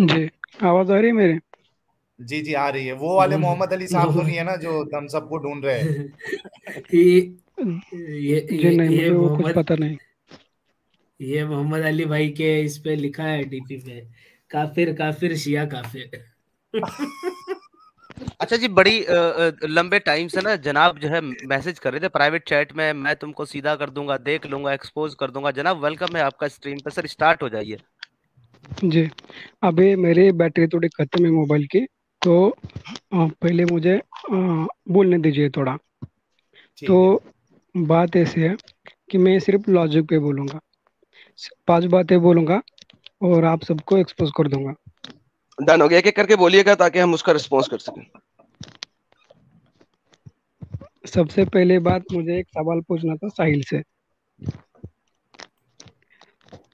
जी, आवाज आ रही है मेरी? जी जी आ रही है। वो वाले मोहम्मद अली साहब तो नहीं है मोहम्मद ना जो हम सबको ढूंढ रहे हैं? ये ये जी ये नहीं, ये मुझे वो कुछ मोहम्मद पता नहीं। ये मोहम्मद अली भाई के इस पे लिखा है डीपी पे, काफिर काफिर शिया काफिर। अच्छा जी, बड़ी लंबे टाइम से ना जनाब जो है मैसेज कर रहे थे प्राइवेट चैट में, मैं तुमको सीधा कर दूंगा, देख लूंगा, एक्सपोज कर दूंगा। जनाब वेलकम है आपका स्ट्रीम पे। सर स्टार्ट हो जाइए। जी, अभी मेरी बैटरी थोड़ी खत्म है मोबाइल की, तो पहले मुझे बोलने दीजिए थोड़ा। तो ठीक है। बात ऐसी है कि मैं सिर्फ लॉजिक पे बोलूँगा, 5 बातें बोलूँगा और आप सबको एक्सपोज कर दूंगा। डन हो गया, एक एक करके बोलिएगा ताकि हम उसका रिस्पॉन्स कर सकें। सबसे पहले बात, मुझे एक सवाल पूछना था साहिल से।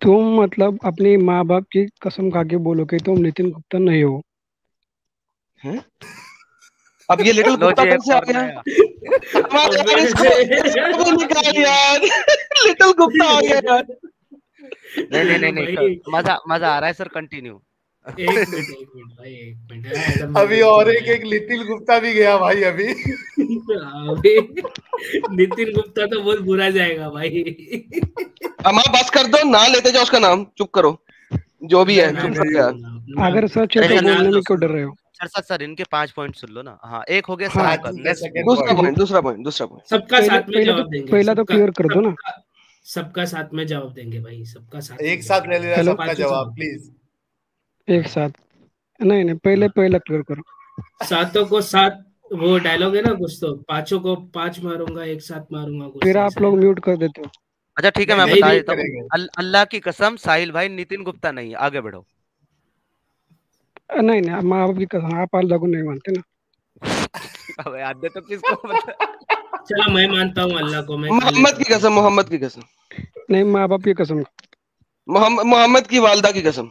तुम मतलब अपनी माँ बाप की कसम खा के बोलो कि तुम नितिन गुप्ता नहीं हो। हैं? अब ये लिटिल लो गुप्ता जी, कब एक से आ और गया? नया। हमारे यार अबे इसको भी निकाल यार। लिटिल गुप्ता आ गया यार। नहीं नहीं नहीं नहीं, भाई मजा मजा आ रहा है सर, कंटिन्यू। एक मिनट भाई, एक मिनट एडम भाई अभी बिल्कुल और एक भाई। एक लिटिल गुप्ता भी गया भाई अभी। अबे नितिन गुप्ता तो बहुत बुरा जाएगा भाई। अम्मा बस कर दो, ना लेते जाओ उसका नाम, चुप करो। जो भी मैं है नाम चुप नहीं करो यार। लूंगा, नाम अगर सच है अरे तो सर नाम। सुन बोलने लो में क्यों सुन डर लो। रहे हो? सर इनके 5 पॉइंट सुन लो ना। हाँ, एक हो गया हाँ, हाँ साहिल का। ठीक है, नेक्स्ट सेकंड दूसरा पॉइंट। पॉइंट, दूसरा पॉइंट, दूसरा पॉइंट। सबका पहले साथ में पहले तो जवाब देंगे, पहला तो सबका क्लियर कर दो ना। सबका सबका साथ में जवाब देंगे भाई, सबका साथ में एक साथ जवाब ले देंगे, लेना हेलो, सबका पांचों जवाब जवाब देंगे। प्लीज। एक हाँ साथ। नहीं नहीं, पहले हाँ। पहला क्लियर करो। सातों को सात, वो डायलॉग है ना कुछ, तो पांचों को पांच मारूंगा, एक साथ मारूंगा, कुछ फिर तो आप ऐसा है लोग ना। म्यूट कर देते हो। अच्छा ठीक है, नहीं मैं नहीं, नहीं बता नहीं, म्यूट देता हूँ। करेंगे। अल्लाह की कसम साहिल भाई नितिन गुप्ता नहीं है, आगे बढ़ो। नहीं नहीं, माँ बाप की कसम, आप अल्लाह को नहीं मानते ना। अबे यार दे तो किसको बता। चलो मैं मानता हूँ अल्लाह को, मैं खा मोहम्मद लेता की हूँ कसम, उसको। मोहम्मद की कसम, नहीं, माँ बाप की कसम। मोहम्मद की वालदा की कसम।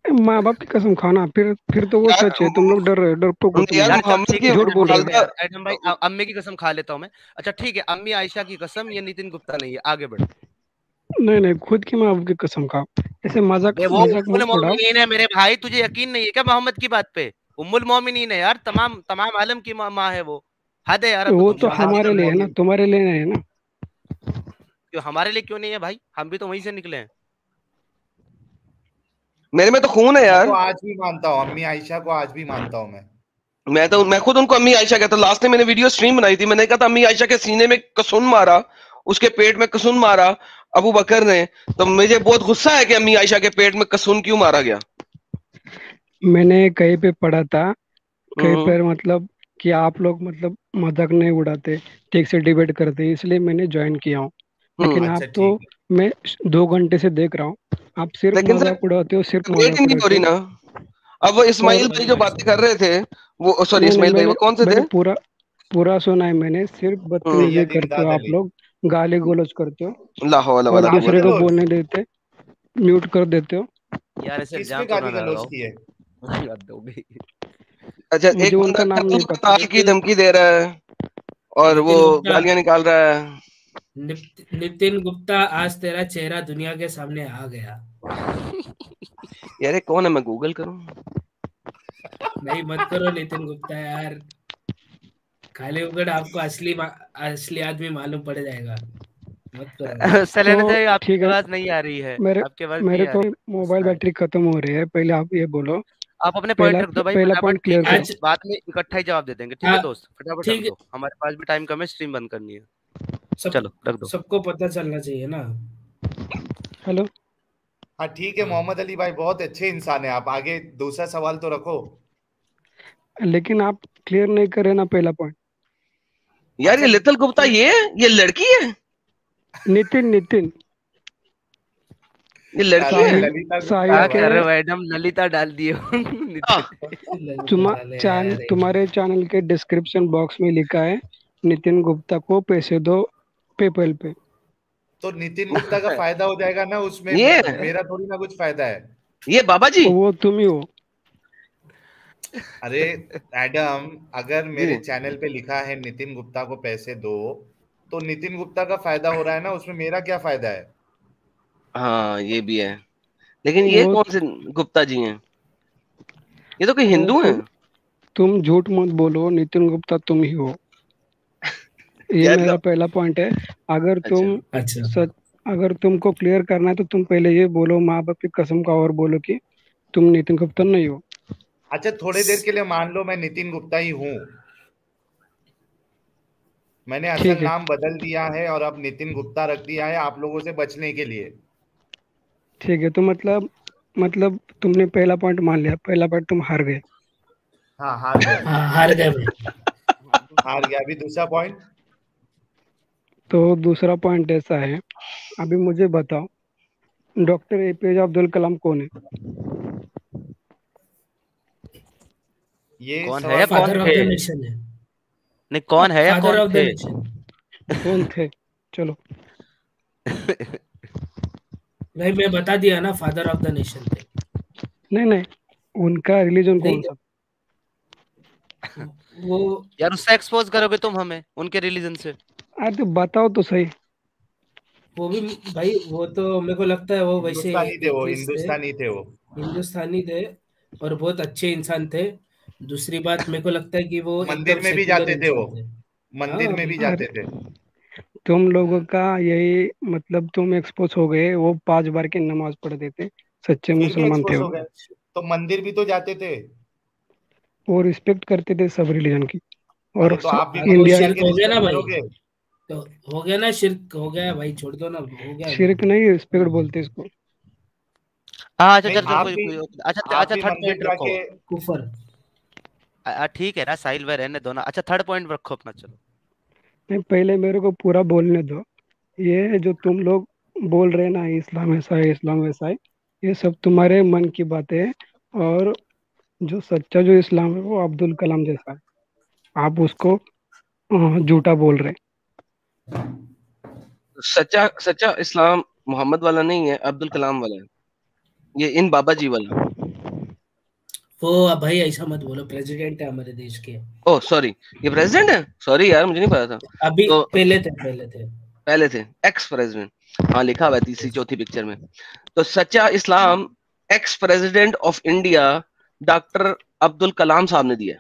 माँ बाप की कसम खाना, फिर तो वो यार सच है। तुम लोग डर रहे हो, डरपोक हो तुम यार लोग। यार चल मोहम्मद ठीक की है, झूठ बोल रहे ठीक हो। है वालदा। यार, एडम भाई अम्मी की कसम खा लेता हूँ मैं। अच्छा ठीक है, अम्मी आयशा की कसम, ये नितिन गुप्ता नहीं है, आगे बढ़ो। नहीं नहीं, खुद की माँ बाप की कसम खाओ। ऐसे मजाक अबे वो मजाक उम्मुल मत उड़ाओ। मोमिनीन है मेरे भाई, तुझे यकीन नहीं है क्या मोहम्मद की बात पे? उम्मुल मोमिनीन है यार, तमाम तमाम आलम की माँ है वो। हद है यार, अब तो वो तुम तो भी हद ही हमारे कर लिए है रहे हो। ना, तुम्हारे लिए नहीं है ना। क्यों हमारे लिए क्यों नहीं है भाई? हम भी तो वहीं से निकले हैं। मेरे में तो खून है मैं तो यार। आज भी मानता हूँ, अम्मी आयशा को आज भी मानता हूँ मैं। मैं खुद उनको अम्मी आयशा कहता। लास्ट टाइम मैंने वीडियो स्ट्रीम बनाई थी, मैंने कहा था अम्मी आयशा के सीने में कसून मारा, उसके पेट में कसून मारा अबू बकर ने। तो मुझे बहुत गुस्सा है कि अम्मी आयशा के पेट में कसून क्यों मारा गया। मैंने कहीं पे पढ़ा था, कहीं हम्म। पर मतलब कि आप लोग मतलब मजाक नहीं उड़ाते, ठीक से डिबेट करते, इसलिए मैंने ज्वाइन किया हूँ। लेकिन अच्छा आप तो, ठीक है। मैं 2 घंटे से देख रहा हूँ, आप सिर्फ लेकिन सर मजाक उड़ाते हो, सिर्फ अपडेट ही मजाक नहीं हो उड़ाते रही हो। ना। अब वो इस्माइल और भाई कोई जो बात बातें कर नहीं। रहे थे, वो सॉरी नहीं नहीं, इस्माइल भाई, वो मैंने कौन से थे? मैंने पूरा पूरा सुना है। मैंने सिर्फ बदतमीजी सैयद करते हो इमदाद आप अली। लोग, गाली गलौज करते हो ला हौला और वला गाली दूसरे कुव्वत को इल्ला गलौज? बोलने देते, म्यूट कर देते हो। यार ऐसे किस पे इल्जाम तो ना गाली गलौज लगाओ। की है? हद हो गई। बिल्ला। अच्छा, मुझे एक बंदा उनका नाम नहीं पता। कत्ल की नितिन धमकी दे रहा है और वो नितिन गुप्ता, गालियां निकाल रहा है। नितिन गुप्ता, आज तेरा चेहरा दुनिया के सामने आ गया। यार ये कौन है, मैं गूगल करूं? नहीं मत करो नितिन गुप्ता यार, खाली उगड़ आपको असली आदमी मालूम पड़ जाएगा, मत करो भाई। तो शैलेंद्र जी आपकी ठीक है, आवाज नहीं आ रही है। मेरे आपकी आवाज नहीं मेरे आ को रही। मोबाइल बैटरी खत्म हो रही है, पहले आप ये बोलो। आप अपने पॉइंट पहला रख दो भाई पहला फटाफट, पॉइंट क्लियर ठीक है? करो। आज बाद में इकट्ठा ही जवाब दे देंगे, ठीक है हाँ दोस्त? फटाफट रख ठीक है, दो, हमारे पास भी टाइम कम है, स्ट्रीम बंद करनी है। सब चलो रख दो। सबको पता चलना चाहिए ना। हेलो। हाँ ठीक है, हाँ मोहम्मद अली भाई बहुत अच्छे इंसान है। आप आगे दूसरा सवाल तो रखो। लेकिन आप क्लियर नहीं करे ना पहला पॉइंट। यार अच्छा ये लिटिल गुप्ता, ये लड़की है? नितिन नितिन ये लड़की अरे है? साहिल ललिता गुप्ता साहिल क्या है के कर रहे भाई। हो मैडम, ललिता डाल दिए हो। हाँ। नितिन। ललिता डाले यार एक। तुम्हारे चैनल के डिस्क्रिप्शन बॉक्स में लिखा है, नितिन गुप्ता को पैसे दो पेपल पे। तो नितिन गुप्ता का फायदा हो जाएगा ना उसमें, ये मेरा थोड़ी ना कुछ फायदा है। ये बाबा जी। वो तुम ही हो। अरे एडम, अगर जी मेरे चैनल पे लिखा है नितिन गुप्ता को पैसे दो, तो नितिन गुप्ता का फायदा हो रहा है ना, उसमें मेरा क्या फायदा है? हाँ, ये भी है। लेकिन ये वो कौन से गुप्ता जी हैं? ये तो कोई हिंदू है। तुम झूठ मत बोलो, नितिन गुप्ता तुम ही हो। ये यार मेरा पहला पॉइंट है। अगर तुम अच्छा सच अगर तुमको क्लियर करना है तो तुम पहले ये बोलो माँ बाप की कसम का, और बोलो कि तुम नितिन गुप्ता नहीं हो। अच्छा, थोड़ी देर के लिए मान लो मैं नितिन गुप्ता ही हूँ, मैंने असल ठीक है, नाम बदल दिया है और अब नितिन गुप्ता रख दिया है आप लोगों से बचने के लिए। ठीक है। तो मतलब तुमने पहला पॉइंट मान लिया, पहला पॉइंट तुम हार गए। हाँ, हार गया, हाँ हार गए भाई। हार गया। अभी दूसरा पॉइंट। तो दूसरा पॉइंट ऐसा है, अभी मुझे बताओ डॉक्टर एपीजे अब्दुल कलाम कौन है? ये कौन है सवाल या कौन फादर ऑफ थे? द नेशन है, नहीं, कौन है या फादर कौन ऑफ द थे? नेशन। कौन थे? चलो, भाई मैं बता दिया ना, फादर ऑफ द नेशन थे। नहीं, उनका रिलीजन नहीं कौन सा? वो यार उससे एक्सपोज करोगे तुम हमें उनके रिलीजन से? अरे तो बताओ तो सही। वो भी भाई, वो तो मेरे को लगता है वो वैसे हिंदुस्तानी थे, वो एथिस्ट थे, हिंदुस्तानी थे वो। हिंदुस्तानी थे और बहुत अच्छे इंसान थे। दूसरी बात मेरे को लगता है कि वो मंदिर एकदम में भी सेक्युलर जाते थे वो, इंसान थे। मंदिर में भी हाँ जाते थे। तुम लोगों का यही मतलब, तुम एक्सपोज हो गए। वो 5 बार की नमाज पढ़ते थे, सच्चे फिर भी मुसलमान थे एक्सपोज हो वो। गए, तो मंदिर भी तो जाते थे। वो रिस्पेक्ट करते थे सब रिलीजन की। अरे और तो आप भी तो वो इंडिया मंदिर शिरक जाके हो गया ना रिस्पेक्ट भाई, करोगे? तो हो गया ना, शिरक हो गया भाई, छोड़ दो ना, हो गया वो। शिरक नहीं, रिस्पेक्ट बोलते इसको। हाँ अच्छा, नहीं, चल चल, आप कोई भी कोई अच्छा आप अच्छा, भी थर्ड मंदिर पॉइंट रखो। जाके। कुफर। ठीक है ना, साहिल भाई रहने दो ना। अच्छा थर्ड पॉइंट रखो अपना, चलो। नहीं, पहले मेरे को पूरा बोलने दो। ये जो तुम लोग बोल रहे हैं ना, इस्लाम ऐसा है, इस्लाम वैसा है, ये सब तुम्हारे मन की बातें है। और जो सच्चा जो इस्लाम है वो अब्दुल कलाम जैसा है। आप उसको झूठा बोल रहे हैं। सच्चा सच्चा इस्लाम मोहम्मद वाला नहीं है, अब्दुल कलाम वाला है, ये इन बाबा जी वाला। वो भाई ऐसा मत बोलो, प्रेसिडेंट है हमारे देश के। ओह सॉरी, ये प्रेसिडेंट है, सॉरी यार मुझे नहीं पता था। अभी तो पहले थे पहले थे एक्स प्रेसिडेंट, हाँ लिखा हुआ है तीसरी चौथी पिक्चर में। तो सच्चा इस्लाम ex president of India doctor Abdul Kalam sahab ने दिया।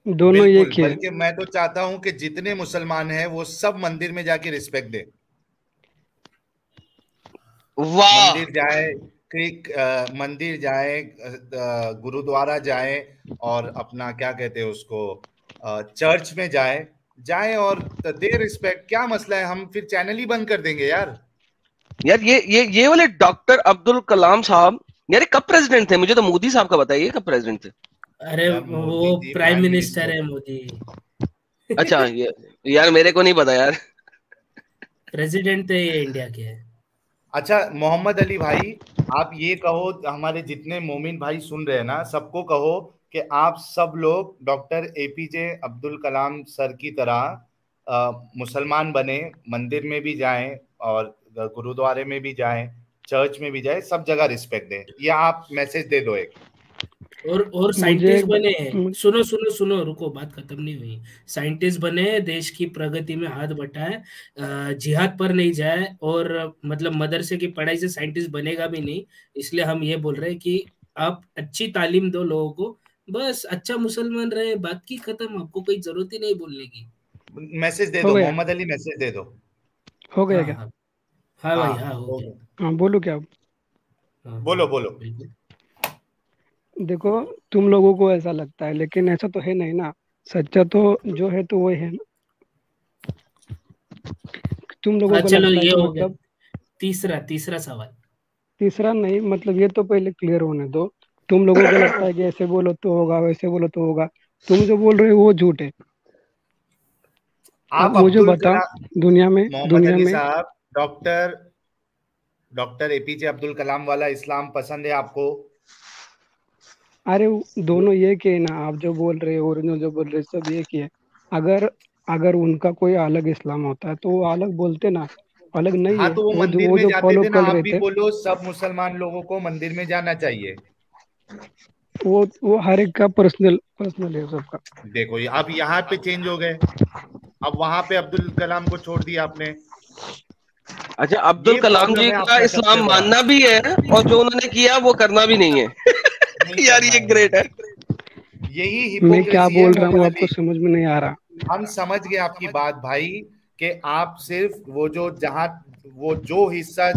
दोनों बिल्कुल, एक ही है। बल्कि मैं तो चाहता हूं कि जितने मुसलमान हैं वो सब मंदिर में जाके रिस्पेक्ट दे, वाह, मंदिर जाए, मंदिर जाए, गुरुद्वारा जाए, और अपना क्या कहते हैं उसको, चर्च में जाए जाए और दे रिस्पेक्ट। क्या मसला है? हम फिर चैनल ही बंद कर देंगे यार। यार ये वाले डॉक्टर अब्दुल कलाम साहब यार कब प्रेसिडेंट थे? मुझे तो मोदी साहब का बताइए कब प्रेसिडेंट थे। अरे यार वो मोदी जी प्राइम मिनिस्टर है मोदी। अच्छा यार मेरे को नहीं पता यार। प्रेसिडेंट तो ये इंडिया के है। अच्छा मोहम्मद अली भाई, आप ये कहो, हमारे जितने मोमिन भाई सुन रहे हैं ना, सबको कहो कि आप सब लोग doctor APJ Abdul Kalam sir की तरह मुसलमान बने, मंदिर में भी जाएं और गुरुद्वारे में भी जाएं, चर्च में भी जाएं, सब जगह रिस्पेक्ट दें। ये आप मैसेज दे दो एक। और मुझे साइंटिस्ट एक बने हैं। मुझे- सुनो सुनो सुनो, रुको, बात खत्म नहीं हुई। साइंटिस्ट बने, देश की प्रगति में हाथ बटाए, जिहाद पर नहीं जाए, और मतलब मदरसे की पढ़ाई से साइंटिस्ट बनेगा भी नहीं। इसलिए हम ये बोल रहे हैं कि आप अच्छी तालीम दो लोगों को, बस अच्छा मुसलमान रहे, बात की खत्म, आपको कोई जरूरत ही नहीं बोलने की। मैसेज दे हो दो गया? मोहम्मद अली, मैसेज दे दो। हो गया हाँ क्या? हाँ हाँ हाँ, भाई, हाँ हो हो गया। गया। हाँ, बोलो क्या? हाँ बोलो हाँ बोलो। बिल्कुल। देखो, तुम लोगों को ऐसा लगता है, लेकिन ऐसा तो है नहीं ना। सच्चा तो जो है तो वो है ना। तुम लोगों हाँ को चलो, लगता है ये कि हो गया। मतलब तीसरा सवाल। तीसरा नहीं, मतलब ये तो पहले क्लियर होने दो। तुम लोगों को लगता है कि ऐसे बोलो तो होगा, वैसे बोलो तो होगा। तुम जो बोल रहे हो वो झूठ है। अब आप मुझे अब्दुल बताओ, कलाम, दुनिया में मोहम्मद दुनिया अली में साहब, doctor doctor APJ Abdul Kalam वाला इस्लाम पसंद है आपको? अरे दोनों एक ही है ना। आप जो बोल रहे हो, ओरिजिनल जो बोल रहे हो, सब एक ही है। अगर अगर उनका कोई अलग इस्लाम होता है तो वो अलग बोलते ना। अलग नहीं हाँ, है तो वो मंदिर वो में जो जाते फॉलो थे ना। कर आप रहे भी थे। बोलो सब मुसलमान लोगों को मंदिर में जाना चाहिए। वो हर एक का पर्सनल पर्सनल है सबका। देखो ये अब यहाँ पे चेंज हो गए, अब वहां पे अब्दुल कलाम को छोड़ दिया आपने। अच्छा अब्दुल ये कलाम प्रॉब्लम जी है का आपका सबसे इस्लाम बड़ा। मानना भी है और जो उन्होंने किया वो करना भी नहीं है। नहीं यार करना ये है। ग्रेट है। यही मैं क्या हिपोक्रेसी है बोल रहा हूँ मोहम्मद आपको अली। समझ में नहीं आ रहा। हम समझ गए आपकी बात भाई, कि आप सिर्फ वो जो हिस्सा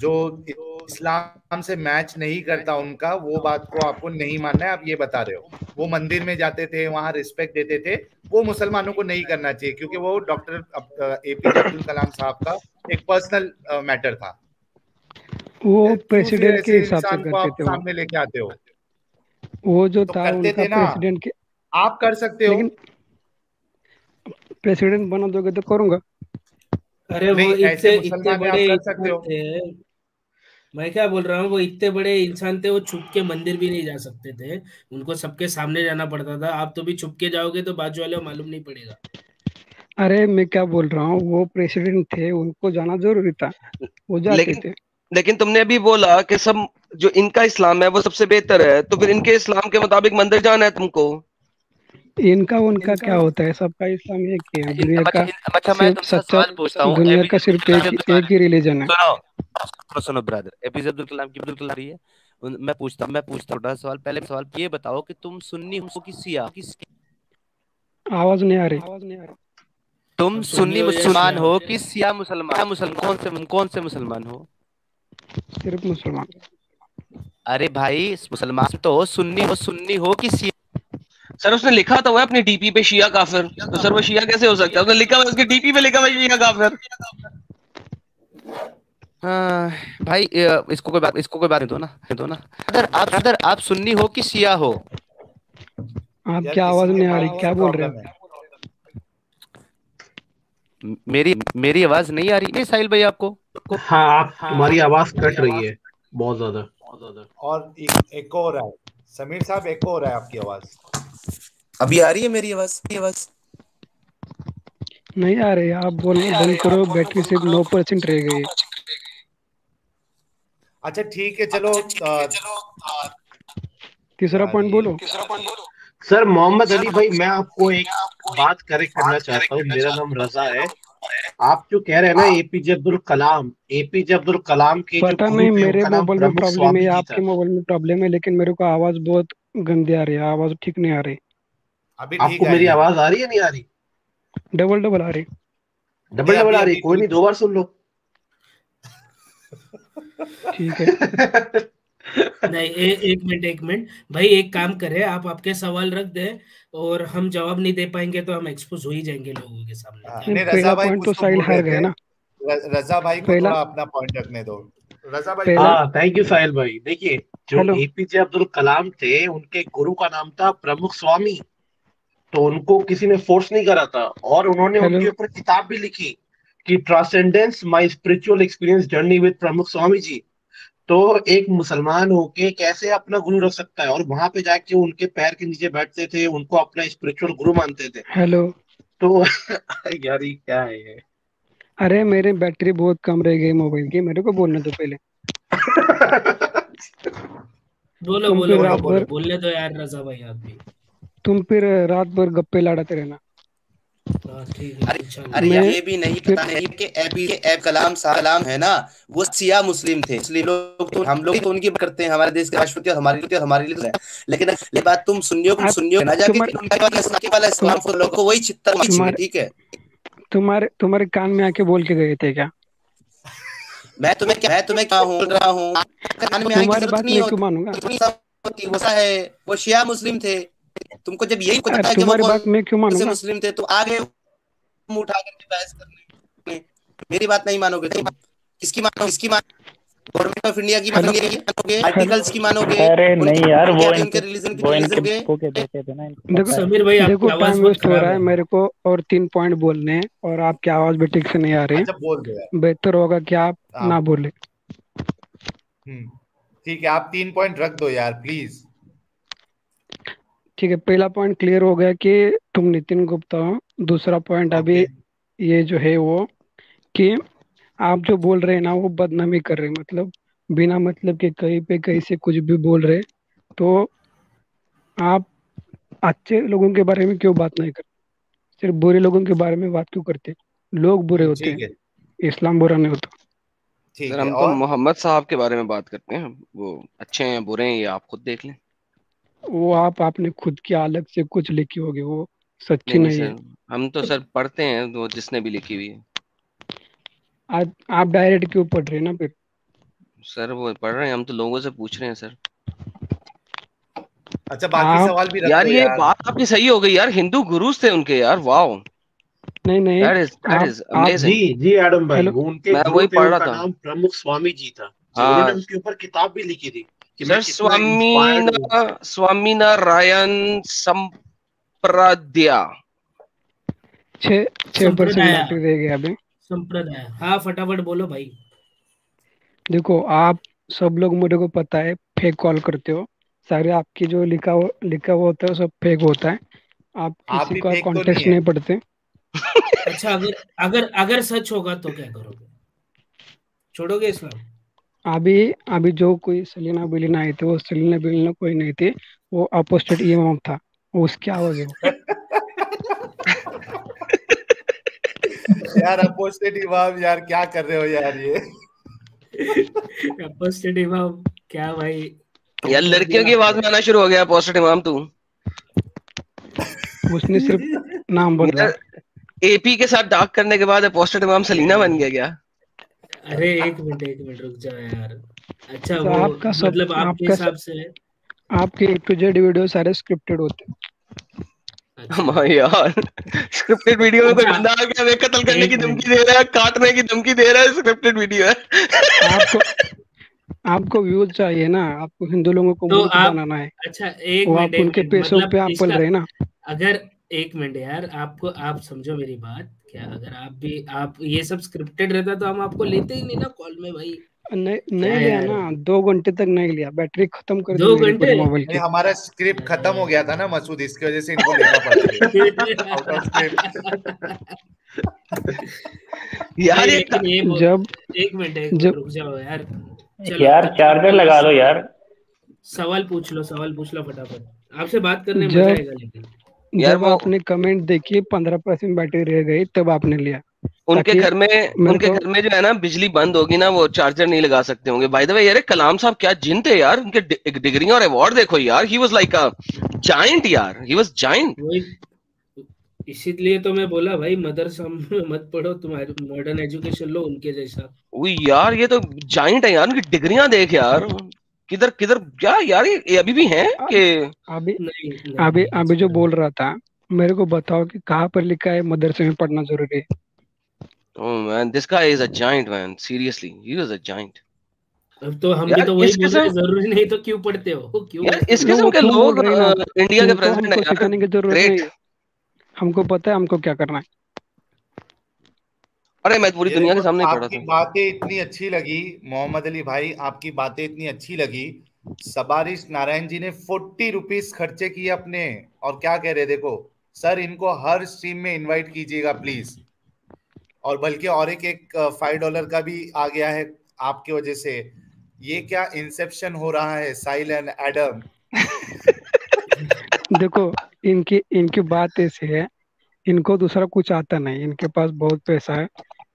जो इस्लाम से मैच नहीं करता उनका, वो बात को आपको नहीं मानना है, आप ये बता रहे हो। वो मंदिर में जाते थे, वहां रिस्पेक्ट देते थे, वो मुसलमानों को नहीं करना चाहिए, क्योंकि वो डॉक्टर एपीजे अब्दुल कलाम साहब का एक पर्सनल मैटर था। वो क्यों फिर प्रेसिडेंट के ऐसे हिसाब से इंसान को करते आप थे सामने लेके आते हो? वो जो तो था करते उनका थे ना, प्रेसिडेंट के। आप कर सकते हो। लेकिन प्रेसिडेंट बना दोगे तो करूंगा। अरे वो नहीं, ऐसे इतने इतने मुसलमान है, बड़े आप कर सकते इंसान हो। थे। मैं क्या बोल रहा हूँ, वो इतने बड़े इंसान थे, वो छुप के मंदिर भी नहीं जा सकते थे, उनको सबके सामने जाना पड़ता था। आप तो भी छुप के जाओगे तो बाजू वाले को मालूम नहीं पड़ेगा। अरे मैं क्या बोल रहा हूँ, वो प्रेसिडेंट थे, उनको जाना जरूरी था, वो जाते लेकिन थे। लेकिन तुमने अभी बोला कि सब जो इनका इस्लाम है वो सबसे बेहतर है, तो फिर इनके इस्लाम के मुताबिक मंदिर जाना है तुमको। इनका उनका क्या होता है, सबका इस्लाम एक ही है, दुनिया का अच्छा मैं सिर्फ तुमसे सच्चा, सवाल पूछता हूँ। दुनिया का एपीजे अब्दुल सिर्फ कलाम एक ही रिलीजन है। सुनो ब्रदर, एपीजे अब्दुल कलाम की बिल्कुल आ रही है। मैं पूछता हूँ छोटा सवाल। पहले सवाल ये बताओ कि तुम सुन्नी हो कि शिया? आवाज नहीं आ रही। तुम अब सुन्नी सुन्नी हो या मुसलमान शिया? हो कि शिया मुसलमान? कौन से मुसलमान हो? सिर्फ मुसलमान। अरे भाई मुसलमान तो हो, सुन्नी हो कि शिया? सर उसने लिखा तो हुआ है अपनी डीपी पे शिया काफिर, तो सर वो शिया कैसे हो सकता है? उसने लिखा हुआ है, उसकी डीपी पे लिखा हुआ है शिया काफिर। हाँ भाई, इसको कोई बात नहीं दो ना। अगर आप सुन्नी हो कि शिया हो? यार आपकी आवाज किसी के नहीं आ रही, माइक में क्या बोल रहे प्रॉब्लम हो? है। मेरी आवाज नहीं आ रही नहीं साहिल भाई आपको? हाँ, आप तुम्हारी आवाज कट रही है बहुत ज्यादा। और एको हो रहा है, समीर साहब, एको हो रहा है आपकी आवाज। अभी आ रही है मेरी आवाज? नहीं आ रही, आप बोलना बंद करो, बैटरी सिर्फ 9% रह गई है। अच्छा ठीक है, चलो तीसरा यार पॉइंट ये बोलो। सर मोहम्मद अली भाई, मैं आपको एक बात करेक्ट करना चाहता हूँ। मेरा नाम रजा है। आप जो कह रहे हैं ना एपीजे अब्दुल कलाम के जो पता गुरु नहीं थे मेरे उनका नाम मोबाइल में प्रमुख प्रॉब्लम है स्वामी या जी आपके था। मोबाइल में प्रॉब्लम है, लेकिन मेरे को आवाज बहुत गंदी आ रही है, आवाज ठीक नहीं आ रही। अभी ठीक आपको मेरी आई है। आवाज आ रही है नहीं आ रही? डबल डबल आ रही। डबल डबल अभी आ रही? अभी कोई नहीं, ठीक। 2 बार सुन लो। ठीक है। नहीं, एक मिनट भाई, एक काम करें, आप आपके सवाल रख दें, और हम जवाब नहीं दे पाएंगे तो हम एक्सपोज हो ही जाएंगे लोगों के सामने। नहीं, नहीं, रजा पहला भाई पॉइंट कुछ तो तो साहिल बोल रहे हार गया थे। ना। रजा भाई को पहला थोड़ा अपना पॉइंट रखने दो। रजा भाई पहला हाँ, थैंक यू साहिल भाई। देखिए, जो हेलो। एपीजे अब्दुल कलाम थे उनके गुरु का नाम था प्रमुख स्वामी। तो उनको किसी ने फोर्स नहीं करा था, और उन्होंने हेलो। उनके ऊपर किताब भी लिखी कि transcendence my spiritual experience journey with प्रमुख स्वामी जी। तो एक मुसलमान होके कैसे अपना गुरु रख सकता है? और वहां पे जाके उनके पैर के नीचे बैठते थे, उनको अपना स्पिरिचुअल गुरु मानते थे। हेलो। तो यार ये क्या है ये? अरे मेरी बैटरी बहुत कम रह गई मोबाइल की, मेरे को बोलने दो पहले। बोलो तुम बोलो फिर बोलो रात बोलो, भर बोलने दो यार रजा भाई, आप भी। तुम फिर रात भर गप्पे लड़ाते रहना। हाँ ठीक है, इंशाल्लाह। अरे मैं ये भी नहीं फिर पता है कि एपीजे अब्दुल कलाम है ना, वो शिया मुस्लिम थे। मुस्लिम लोग तो, हम लोग तो उनकी बात करते हैं, हमारे देश के राष्ट्रपति, और हमारे लिए तो है। लेकिन ये बात तुम आप सुन्नियों ना जाके तुम्हारे उनके वाला तुम इस्लाम फॉलो लोग को वही छितर मच्छी है, तुम्हारे ठीक है? तुम्हारे कान में आके बोल के गए थे क्या? मैं तुम्हें क्या बोल रहा हूँ, कान में आने की तुम्हारी जरूरत बात नहीं मैं क्यों मानूंगा? होती, वो सा है, वो शिया मुस्लिम थे। तुमको जब यही पता है कि वो तुम्हारी कौन बात मैं क्यों से मानूंगा? मुस्लिम थे, तो आगे मुंह उठा करके बहस करने। मेरी बात नहीं मानोगे तुम? किसकी गवर्नमेंट ऑफ इंडिया की हेलो। मानोगे, हेलो। आर्टिकल्स की मानोगे, अरे नहीं यार, उनके रिलीजन की मानोगे? को के देते थे ना, इनको देखो पता है। समीर भाई, आपकी देखो, आवाज टाइम बहुत वेस्ट हो खराब रहा है है। मेरे को, और 3 पॉइंट बोलने हैं, और आपकी आवाज भी ठीक से नहीं आ रही अच्छा बोल दो यार। है। बेहतर होगा कि आप ना आप बोले। ठीक है, आप 3 पॉइंट रख दो यार प्लीज। ठीक है, पहला पॉइंट क्लियर हो गया कि तुम नितिन गुप्ता हो। दूसरा पॉइंट अभी ओके। ये जो है वो, कि आप जो बोल रहे हैं ना वो बदनामी कर रहे हैं, मतलब बिना मतलब के कहीं पे कहीं से कुछ भी बोल रहे। तो आप अच्छे लोगों के बारे में क्यों बात नहीं करते, सिर्फ बुरे लोगों के बारे में बात क्यों करते? लोग बुरे होते ठीक हैं, है। इस्लाम बुरा नहीं होता। सर ठीक है, हम तो और मोहम्मद साहब के बारे में बात करते हैं, वो अच्छे हैं बुरे हैं ये आप खुद देख लें। वो आपने खुद की अलग से कुछ लिखी होगी, वो सच्ची नहीं नहीं है। सर, हम तो सर पढ़ते हैं वो जिसने भी लिखी हुई है। आप डायरेक्ट क्यों पढ़ रहे हैं ना फिर? सर वो पढ़ रहे हैं, हम तो लोगों से पूछ रहे हैं सर। अच्छा बाकी आप सवाल भी रख यार दो ये यार। बात आपकी सही हो गई यार, हिंदू गुरुज थे उनके यार, वाओ, नहीं दैट आप इज आप अमेजिंग। जी एडम भाई, हेलो, वो उनके मैं गुरु वही थे, पढ़ रहा उनका था। नाम प्रमुख स्वामी जी था जी। उन्होंने हाँ उसके ऊपर किताब भी लिखी थी कि मैं सर, कितना इंस्पायर्ड हूँ उनसे। स्वामीनारायण संप्रदाय। 6% संप्रदाय, बैटरी रह गया अभी। संप्रदाय, हाँ फटाफट बोलो भाई। देखो आप सब लोग, मेरे को पता है, फेक कॉल करते हो। सारे आपकी जो लिखा हुआ होता है सब फेक होता है। आप आप किसी भी का फेक तो नहीं कॉन्टेक्स्ट है। नहीं पढ़ते। अच्छा अगर अगर अगर सच होगा तो क्या करोगे? छोड़ोगे इस्लाम? अभी अभी जो कोई सलीना बिलीना आई थी, वो सलीना बिलीना कोई नहीं थी, वो अपोस्टेट इमाम था। वो उसकी आवाज है वो। यार अपोस्टेट इमाम, यार क्या कर रहे हो यार ये। अपोस्टेट इमाम क्या भाई, यार क्या कर लड़कियों दिया की आवाज आपने? में आना शुरू हो गया पोस्टर इमाम तू। उसने सिर्फ नाम बदला यार है। एपी के साथ डाक करने के बाद पोस्टर इमाम सलीना बन गया क्या? अरे एक मिनट रुक जाओ यार। अच्छा तो वो आपका सब मतलब आपके आपका हिसाब से, आपके A to Z वीडियो सारे स्क्रिप्टेड होते हैं। अच्छा यार स्क्रिप्टेड वीडियो में कोई अच्छा बंदा आ गया, हमें कत्ल करने की एक धमकी मिनट, दे रहा है, काटने की धमकी दे रहा है, स्क्रिप्टेड वीडियो है। आपको आपको व्यूज चाहिए ना, आपको हिंदू लोगों को तो मूर्ख आप, बनाना है। अच्छा वो आप एक उनके मिनट पैसों मतलब पे आप पल इसका, रहे हैं ना। अगर एक मिनट यार, आपको आप समझो मेरी बात क्या, अगर आप भी आप ये सब स्क्रिप्टेड रहता तो हम आपको लेते ही नहीं ना कॉल में भाई। नहीं क्या नहीं लिया यार, ना, 2 घंटे तक नहीं लिया, बैटरी खत्म कर दी दो मेरी घंटे पूरे मोबाइल नहीं की। हमारा स्क्रिप्ट खत्म हो गया था ना मसूद, इसकी वजह से इनको लेना पड़ा ये आउट ऑफ स्क्रिप्ट। यार नहीं ये लेकिन ये जब एक मिनट जब रुक जाओ यार। चलो यार तब चार्जर आपका लगा लास्ट लो सवाल, यार। सवाल पूछ लो फटाफट। आपसे बात करने में मजा जब आएगा लेकिन। यार जब वो आपने कमेंट देखी 15% बैटरी रह गई, तब आपने लिया। उनके ताकि घर में मेरे उनके को घर में जो है ना, बिजली बंद होगी ना, वो चार्जर नहीं लगा सकते होंगे। बाय द वे यार, कलाम साहब क्या जिन थे यार, उनके डिग्रियां और अवार्ड देखो यार, he was like a giant यार, ही वाज जायंट। वही, इसीलिए तो मैं बोला भाई मदरसा में मत पढ़ो, तुम्हारे मॉडर्न एजुकेशन लो उनके जैसा। वो यार ये तो जायंट है यार, उनकी डिग्रियां देख यार, किधर किधर क्या यार, ये अभी भी हैं अ- कि? अभी नहीं नहीं अभी नहीं अभी ऐसा जो नहीं। बोल रहा था, मेरे को बताओ कि कहाँ पर लिखा है मदरसे में पढ़ना जरूरी है? Oh man, this guy is a giant man, seriously he was a giant. अब तो हम भी यार तो वही इस बोल रहे किस्म हैं, जरूरी नहीं तो क्यों पढ़ते हो, क्यों यार वैसे इस बोल ना किस्म वो के तुम बोल लोग रहे हैं ना, इंडिया के तुमको प्रेसिडेंट है हमको यार, सिखाने की जरूरत नहीं ग्रेट। है। हमको पता है हमको क्या करना है। अरे मैं पूरी ये दुनिया देखो के सामने पढ़ा आपकी था। बातें इतनी अच्छी लगी मोहम्मद अली भाई, आपकी बातें इतनी अच्छी लगी, सबारिश नारायण जी ने 40 रुपीज खर्चे किए अपने, और क्या कह रहे देखो सर, इनको हर स्ट्रीम में इनवाइट कीजिएगा प्लीज। और बल्कि और एक $5 का भी आ गया है आपकी वजह से। ये क्या इंसेप्शन हो रहा है साहिल एंड एडम। देखो, इनकी इनकी बात ऐसी है, इनको दूसरा कुछ आता नहीं, इनके पास बहुत पैसा है।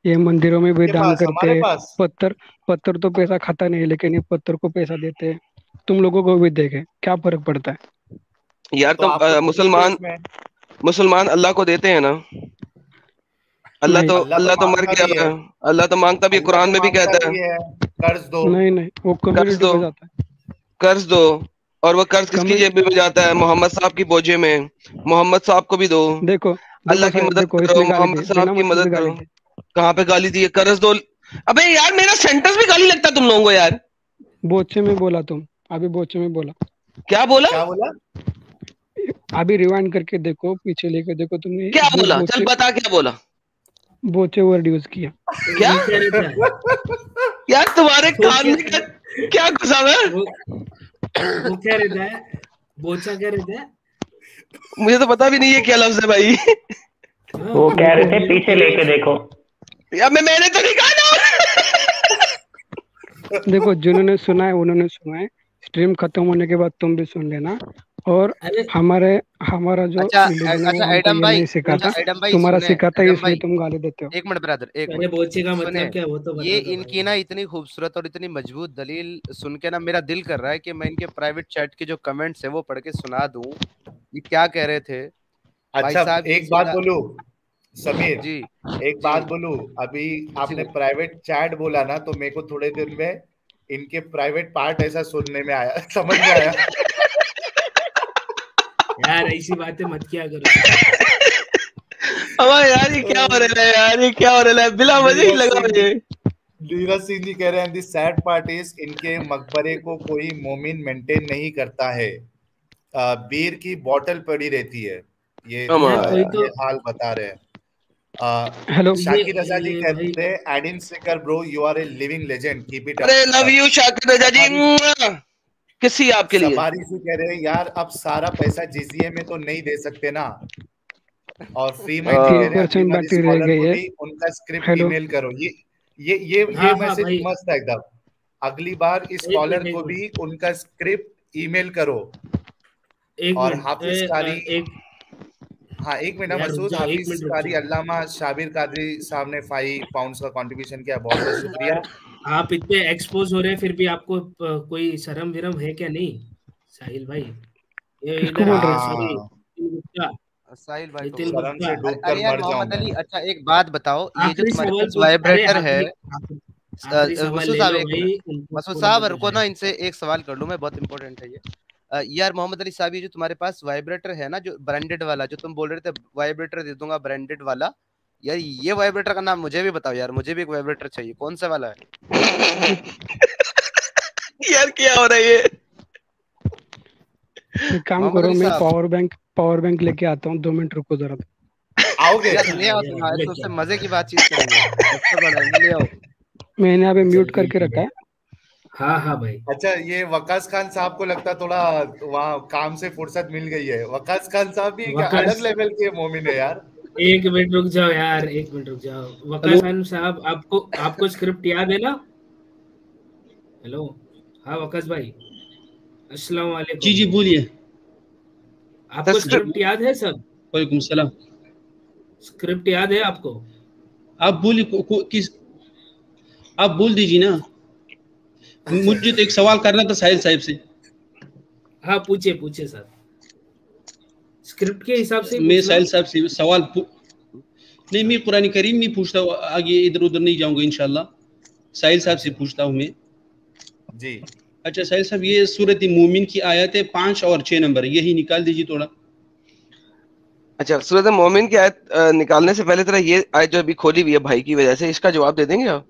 ये मंदिरों में भी के दान पास, करते हमारे हैं। पास। पत्थर पत्थर तो पैसा खाता नहीं, लेकिन ये पत्थर को पैसा देते हैं। तुम लोगों को भी देखे, क्या फर्क पड़ता है? यार तो तो आपको तकलीफ है मुसलमान इसमें? मुसलमान अल्लाह को देते हैं ना, नहीं अल्लाह तो अल्लाह तो मर मांगता गया भी है, है, अल्लाह तो मांगता भी है, अल्लाह कुरान तो में भी मांगता कहता है भी है, कर्ज दो। नहीं नहीं, वो कर्ज कम्युनिटी दो, को जाता है। कर्ज दो। और वो कर्ज किसकी कम्युनिटी, जेब में जाता है? मोहम्मद साहब की बोझे में। मोहम्मद साहब को भी दो, देखो देखो अल्लाह की साहिब, मदद देखो करो, इसने गाली दी, मोहम्मद साहब बिना की मतलब मदद की गाली करो। दी। कहाँ पे गाली दी है? कर्ज दो। अबे यार मेरा सेंटेंस भी गाली लगता है तुम लोगों को यार। बोचे में बोला तुम, अभी बोचे में बोला। क्या बोला? क्या बोला? अभी रिवाइंड करके देखो, पीछे लेके देखो, तुमने क्या इसमें बोला? चल बोचे बता क्या बोला। बोचे वर्ड यूज किया। क्या वो क्या रहता है, यार तुम्हारे वो कान क्या, में क्या घुसा है? वो वो क्या रहता है, बोचा क्या रहता है? मुझे तो पता भी नहीं है क्या लफ्ज है भाई। हाँ वो कह रहे देखो थे पीछे लेके देखो। यार मैंने तो नहीं कहा ना। देखो, जिन्होंने सुना है उन्होंने सुना है। स्ट्रीम खत्म होने के बाद तुम भी सुन लेना। और अरे हमारा जो अच्छा रिलीजन है वो अच्छा हमको एडम ये भाई, नहीं सिखाता, अच्छा एडम भाई तुम्हारा सुने, सिखाता है एडम इसलिए भाई तुम गाली देते हो। एक मिनट ब्रदर, एक पहले मिनट बोचे का सुने। मतलब क्या वो तो ये बता दो इनकी भाई। ना इतनी खूबसूरत और इतनी मजबूत दलील सुन के ना मेरा दिल कर रहा है कि मैं इनके प्राइवेट चैट के जो कमेंट्स है वो पढ़ के सुना दूं। ये क्या कह रहे थे भाई अच्छा साहब, ये एक बात सीधा बोलूं समीर, जी एक जी बात बोलूं, अभी आपने जी प्राइवेट चैट बोला ना, तो मेरे को थोड़े दिन में इनके प्राइवेट पार्ट ऐसा सुनने में आया, समझ में आया। यार ऐसी बातें मत किया करो सर। हमारे यार ये क्या हो रहा है यार, ये क्या हो रहा है, बिला मजे ही नीरज लगा सिंह मुझे। नीरज सिंह जी कह रहे हैं दी सैड पार्ट इज इनके मकबरे को कोई मोमिन मेंटेन नहीं करता है, बीर की बोतल पड़ी रहती है, ये यार कोई तो ये हाल बता रहे हैं। हेलो, शाकिर रजा जी ये भाई कहते हैं एडिन सेकर bro you are a living legend, keep it अरे love up. You Shakir Raza ji, किसी आपके लिए। सबारी जी कह रहे हैं यार अब सारा पैसा जिजिए में तो नहीं दे सकते ना। और फ्री माइंड जी कह रहे हैं अगली 3% बार बाकी रह स्कॉलर गई को है। भी उनका स्क्रिप्ट हेलो, ईमेल करो। ये हाँ हाँ मैसेज भाई, मस्त है एकदम। अगली बार एक स्कॉलर मिनट एक को मिनट भी उनका स्क्रिप्ट ईमेल करो। एक और मिनट हाफिज कारी, एक हाँ एक मिनट यार रुक मसूद, जाओ, एक हाफिज मिनट रुक कारी जाओ। अल्लामा शाबिर कादरी साहब ने 5 पाउंड्स का कंट्रीब्यूशन किया, बहुत बहुत शुक्रिया। आप इतने एक्सपोज हो रहे हैं फिर भी आपको कोई शर्म विरम है क्या नहीं साहिल भाई? ये किसको इधर बोल रहे हो? सॉरी हाँ नितिन गुप्ता, साहिल भाई को नितिन बोल रहा शर्म हूँ। गुप्ता। से डूबकर अरे यार मर जाऊं मोहम्मद मैं। अली, अच्छा एक बात बताओ, ये जो आखिरी तुम्हारे सवाल पास पूछ, अरे वाइब्रेटर है, आखिरी सवाल मसूद ले साहब लो एक भाई, मिनट, उनको मसूद पूरा साहब बोल रुको देना। ना, इनसे एक सवाल कर लूं मैं, बहुत इंपॉर्टेंट है ये। यार मोहम्मद अली साहब, ये जो तुम्हारे पास वाइब्रेटर है ना, जो ब्रांडेड वाला, जो तुम बोल रहे थे वाइब्रेटर दे दूंगा ब्रांडेड वाला, यार ये वाइब्रेटर का नाम मुझे भी बताओ यार, मुझे भी एक वाइब्रेटर चाहिए, कौन सा वाला है? यार क्या हो रहा है ये। एक काम मोहम्मद करो, अली मैं साहब पावर बैंक लेके आता हूँ, 2 मिनट रुको जरा। आओगे? यार ले आओ, जरा तुम्हारे ले तो उससे क्या मजे की बातचीत करेंगे, सबसे बड़ा है, ले आओ। मैंने यहाँ पे म्यूट जल्दी करके रखा है। हाँ हाँ भाई, अच्छा ये वकास खान साहब को लगता थोड़ा वहाँ काम से फुर्सत मिल गई है। वकास खान साहब भी क्या अलग वकास लेवल के मोमिन है यार। एक मिनट रुक जाओ यार, एक मिनट रुक जाओ। वकास खान साहब, आपको आपको स्क्रिप्ट याद है ना? हेलो, हाँ वकास भाई, अस्सलाम जी वालेकुम। जी बोलिए। आपको स्क्रिप्ट याद है सब? वालेकुम सलाम। स्क्रिप्ट याद है आपको? आप बोलिए, किस आप बोल दीजिए ना। मुझे तो एक सवाल करना था साहिल साहब से। हाँ पूछे पूछे सर, स्क्रिप्ट के हिसाब से ही मैं पूछना। साहिल साहब से सवाल नहीं, मैं कुरान करीम नहीं पूछता, आगे इधर उधर नहीं जाऊंगा इंशाल्लाह। साहिल साहब से पूछता हूँ मैं। जी अच्छा साहिल साहब, ये सूरत मोमिन की आयतें 5 और 6 नंबर, यही निकाल दीजिए थोड़ा। अच्छा, सूरत मोमिन की आयत निकालने से पहले तरह ये आयत जो अभी खोली हुई है भाई की वजह से, इसका जवाब दे देंगे आप?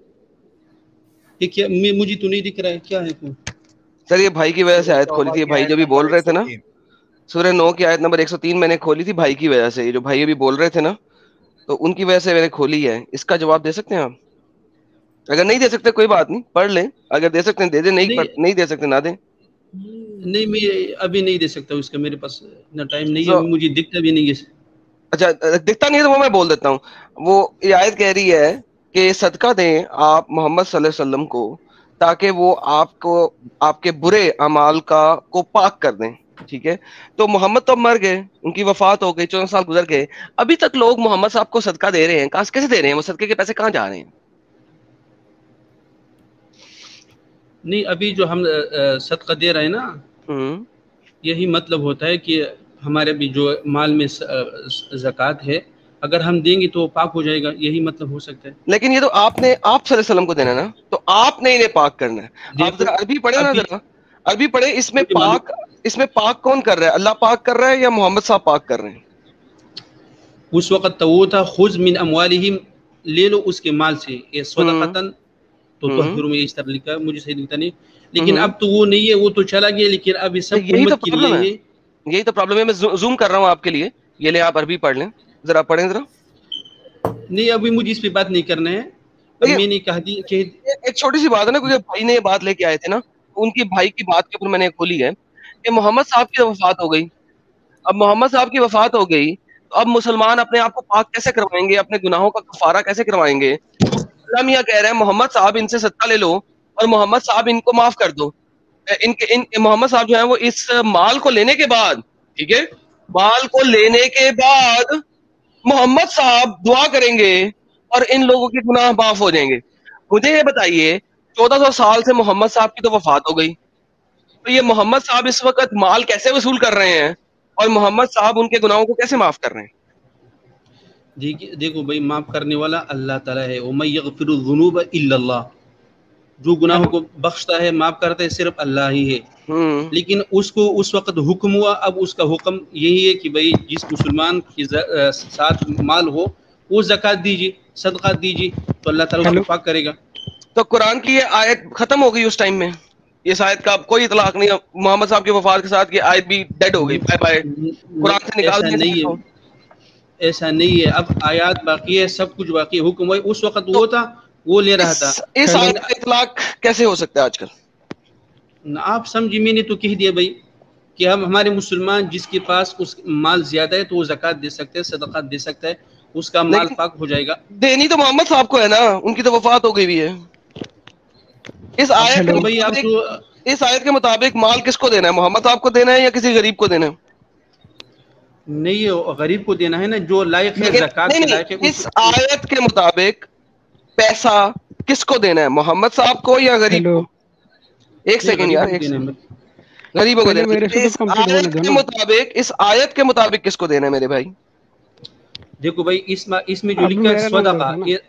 ये क्या, मुझे तो नहीं दिख रहा है, क्या है तो? सर ये भाई की वजह से सूरह आयत खोली तौबा थी, की भाई आयत जो भी बोल नंबर रहे थे ना, 103। सूरह 9 की आयत नंबर 103 मैंने खोली थी भाई की वजह से, ये जो भाई अभी बोल रहे थे ना, तो उनकी वजह से मैंने खोली है। इसका जवाब दे सकते हैं आप? अगर नहीं दे सकते कोई बात नहीं, पढ़ लें, अगर दे सकते हैं दे दें, नहीं दे सकते ना दें। नहीं, मैं अभी नहीं दे सकता हूँ, इसका मेरे पास इतना टाइम नहीं है, So, मुझे दिखता भी नहीं है। अच्छा दिखता नहीं है तो वो मैं बोल देता हूँ। वो ये आयत कह रही है कि सदका दें आप मोहम्मद सल्लल्लाहु अलैहि वसल्लम को, ताकि वो आपको आपके बुरे अमाल को पाक कर दें। ठीक है, तो मोहम्मद तो मर गए, उनकी वफात हो गई, 14 साल गुजर गए, अभी तक लोग मोहम्मद साहब को सदका दे रहे हैं। कहाँ कैसे दे रहे हैं? वो सदके के पैसे कहाँ जा रहे हैं? नहीं, अभी जो हम सदका दे रहे हैं ना, यही मतलब होता है कि हमारे भी जो माल में ज़कात है, अगर हम देंगे तो पाक हो जाएगा, यही मतलब हो सकता है। लेकिन ये तो आप सल्लल्लाहु अलैहि वसल्लम को देना ना, तो आपने इन्हें पाक करना है। आप जरा अरबी पढ़े ना, जरा अरबी पढ़े। इसमें पाक कौन कर रहा है? अल्लाह पाक कर रहा है या मोहम्मद साहब पाक कर रहे हैं? उस वक्त तो वो था खुज मिन अमवालिहिम, ले लो उसके माल से, ये सदक़तन, तो तहफ़िरुहुम, इस तरह लिखा है, मुझे सही लिखता नहीं, लेकिन अब तो वो नहीं है, वो तो चला गया। लेकिन अब ये सब उम्मत के लिए है। यही तो प्रॉब्लम है। मैं जूम कर रहा हूँ आपके लिए, ये ले आप अरबी पढ़ लें, जरा पढ़ें जरा। नहीं, अभी मुझे इस पे बात नहीं करना है। मैंने कहा दी कि एक छोटी सी बात है ना, क्योंकि भाई ने ये बात लेके आए थे ना, उनकी भाई की बात के ऊपर मैंने खोली है कि मोहम्मद साहब की वफात हो गई। अब मोहम्मद साहब की वफात हो गई तो अब मुसलमान अपने आप को पाक कैसे करवाएंगे? अपने गुनाहों का कफारा कैसे करवाएंगे? अल्लाह मियां कह रहे हैं मोहम्मद साहब इनसे सदका ले लो और मोहम्मद साहब इनको माफ कर दो। इनके मोहम्मद साहब जो है वो इस माल को लेने के बाद, ठीक है, माल को लेने के बाद मोहम्मद साहब दुआ करेंगे और इन लोगों के गुनाह माफ हो जाएंगे। मुझे ये बताइए 1400 साल से मोहम्मद साहब की तो वफात हो गई, तो ये मोहम्मद साहब इस वक्त माल कैसे वसूल कर रहे हैं और मोहम्मद साहब उनके गुनाहों को कैसे माफ कर रहे हैं? देखो भाई, माफ करने वाला अल्लाह ताला है। वमन यगफिरुज़्ज़ुनूब इल्लल्लाह, जो गुनाहों को बख्शता है, माफ करता है, सिर्फ अल्लाह ही है। लेकिन उसको उस वक्त हुक्म हुआ, अब उसका हुक्म यही है कि भाई जिस मुसलमान के साथ माल हो वो ज़कात दीजिए, सदका दीजिए, तो अल्लाह ताला उसको पाक करेगा। तो कुरान की ये आयत खत्म हो गई उस टाइम में, इस आयत का कोई इतलाक नहीं, मोहम्मद साहब की वफात के साथ ये आयत भी डेड हो गई, बाय बाय, कुरान से निकाल ऐसा नहीं है, ऐसा नहीं है। अब आयत बाकी है, सब कुछ बाकी है, हुक्म हुआ। उस वक्त वो था, वो ले रहा था। इस आयत का इतलाक कैसे हो सकता है आजकल? आप समझिए, मैंने तो कह दिया भाई कि हम हमारे मुसलमान जिसके पास उस माल ज्यादा है तो वो ज़कात दे सकते हैं, सदका दे सकता है, उसका माल पाक हो जाएगा। देनी तो मोहम्मद साहब को है ना, उनकी तो वफात हो गई भी है। इस आयत के मुताबिक माल किसको देना है? मोहम्मद साहब को देना है या किसी गरीब को देना है? नहीं, गरीब को देना है ना, जो लायक है, ज़कात के लायक है। इस आयत के मुताबिक पैसा किसको देना है, मोहम्मद साहब को या गरीब को? एक सेकंड यार, गरीबों को देना है। इस आयत के मुताबिक किसको देना है मेरे भाई? देखो भाई, इसमें जो लिखा है सदका, ये